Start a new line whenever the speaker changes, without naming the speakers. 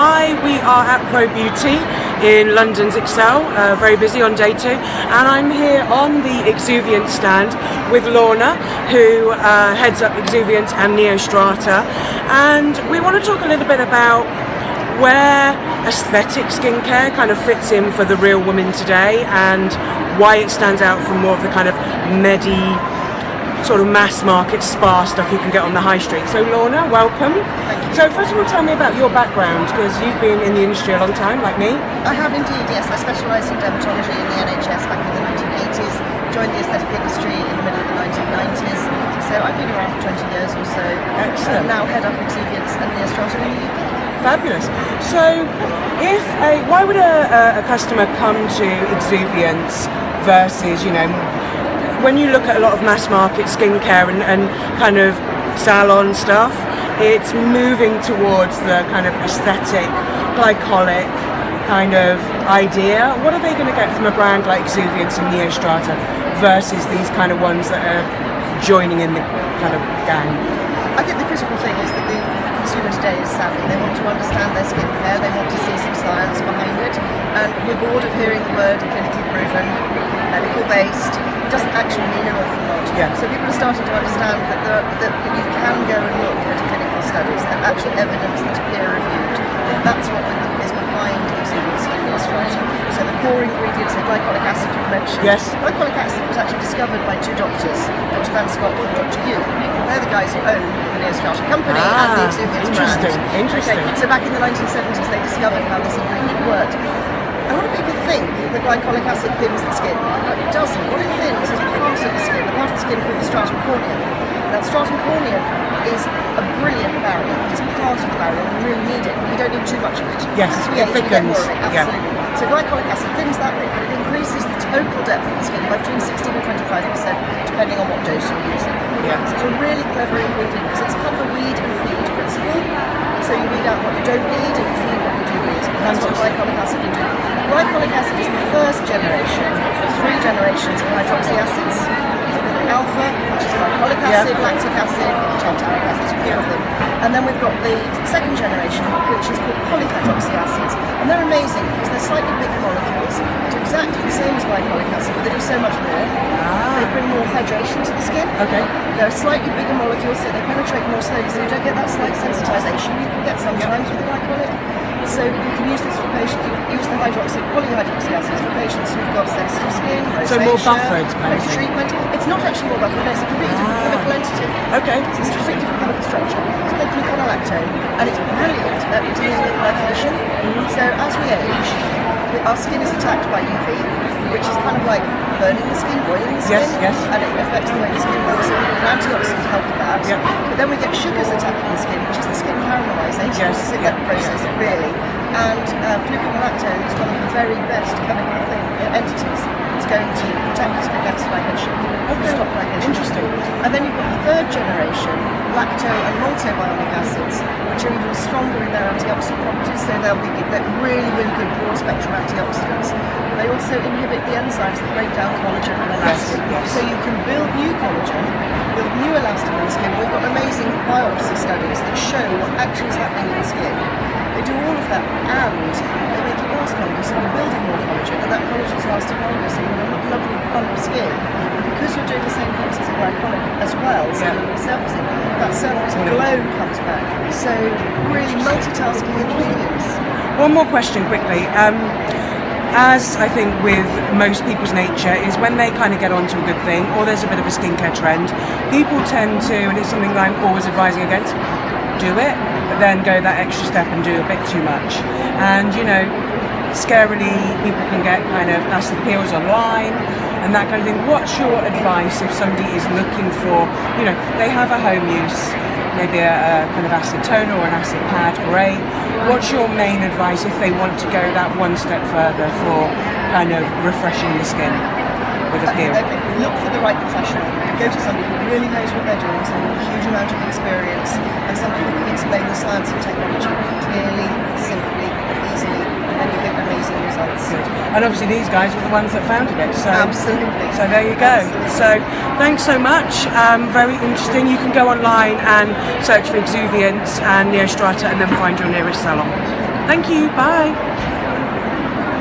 Hi, we are at Pro Beauty in London's Excel, very busy on day 2, and I'm here on the Exuvient stand with Lorna, who heads up Exuvient and Neostrata, and we want to talk a little bit about where aesthetic skincare kind of fits in for the real woman today and why it stands out from more of the kind of sort of mass market spa stuff you can get on the high street. So Lorna, welcome.
Thank you.
So first of all, tell me about your background, because you've been in the industry a long time, like me.
I have indeed, yes. I specialised in dermatology in the NHS back in the 1980s, joined the aesthetic industry in the middle of the 1990s, so I've been around for 20 years or so.
Excellent.
And now head up Exuviance and Neostrata in the UK.
Fabulous. So why would a customer come to Exuviance versus, when you look at a lot of mass market skincare and kind of salon stuff, it's moving towards the kind of aesthetic, glycolic kind of idea. What are they going to get from a brand like Exuviance and Neostrata versus these kind of ones that are joining in the kind of gang?
I think the critical thing is that the consumer today is savvy. They want to understand their skincare, they want to see some science behind it, and we're bored of hearing the word clinically proven, medical based. It doesn't actually mean an awful lot.
Yeah.
So people are starting to understand that you can go and look at clinical studies, that actual evidence that's peer reviewed. That's what is behind Exuviance and Neostrata. So the core ingredients are glycolic acid you've mentioned.
Yes.
Glycolic acid was actually discovered by 2 doctors, Dr. Van Scott and Dr. Yu. They're the guys who own the Neostrata company and the Exuviance brand.
Interesting.
Okay. So back in the 1970s they discovered how this ingredient worked. A lot of people think that glycolic acid thins the skin, but it doesn't. What it thins is part of the skin, the part of the skin called the stratum corneum. Now, stratum corneum is a brilliant barrier. It's part of the barrier, and we really need it. We don't need too much of it.
Yes,
As we
it
age, we get more
thickens.
of it. Absolutely.
Yeah.
So glycolic acid thins that bit, but it increases the total depth of the skin by between 16 and 25%, depending on what dose you're using.
Yeah.
So it's a really clever ingredient because it's kind of a weed and feed principle. So you weed out what you don't need and you feed what you do need. That's what glycolic acid can do. Glycolic acid is the first generation of 3 generations of hydroxy acids. Alpha, which is glycolic acid, lactic acid, tartaric acid, a few of them. And then we've got the second generation, which is called polyhydroxy acids. And they're amazing because they're slightly bigger molecules, do exactly the same as glycolic acid, but they do so much more. They bring more hydration to the skin.
Okay.
They're slightly bigger molecules, so they penetrate more slowly, so you don't get that slight sensitization you can get sometimes with glycolic. So you can use this for patients, you can use the polyhydroxy acids for patients who've got sensitive skin, rosacea,
So more buffered kind of thing.
post-treatment. It's not actually more buffered, it's a completely different chemical entity.
Okay.
So it's a completely different chemical structure. It's called gluconolactone, and it's brilliant at dealing with glycation. So as we age, our skin is attacked by UV, which is kind of like burning the skin, boiling the skin, and it affects the way the skin works. So antioxidants help with that.
Yeah.
But then we get sugars attacking the skin, which is the skin caramelizing, in that process, really. And gluconolactone is one of the very best chemical entities. It's going to protect against glycation, stop glycation.
Interesting.
And then you've got the third generation, lacto and maltobionic acids, which are even stronger in their antioxidant properties, so they're really, really good broad spectrum antioxidants. They also inhibit the enzymes that break down collagen and elastin. So you can build new collagen, build new elastin in the skin. We've got amazing biopsy studies that show what actually is happening in the skin. They do all of that and they make it last longer, so you're building more collagen and that collagen's lasting longer, so you've got a lovely plump skin. Because you're doing the same things as a glycolic as well, so you're resurfacing, that surface glow comes back. So really multitasking ingredients.
One more question quickly. As I think with most people's nature is when they kind of get onto a good thing or there's a bit of a skincare trend, people tend to, and it's something that I'm always advising against, do it, but then go that extra step and do a bit too much. And scarily people can get kind of acid peels online and that kind of thing. What's your advice if somebody is looking for, they have a home use, maybe a kind of acid toner or an acid pad, great. What's your main advice if they want to go that one step further for kind of refreshing the skin with a peel?
Look for the right professional. Go to somebody who really knows what they're doing, somebody with a huge amount of experience, and somebody who can explain the science and technology clearly, simply, easily, and then you get amazing results.
Good. And obviously these guys were the ones that founded it. So,
absolutely.
So there you go. Absolutely. So thanks so much. Very interesting. You can go online and search for Exuviance and Neostrata and then find your nearest salon. Thank you. Bye.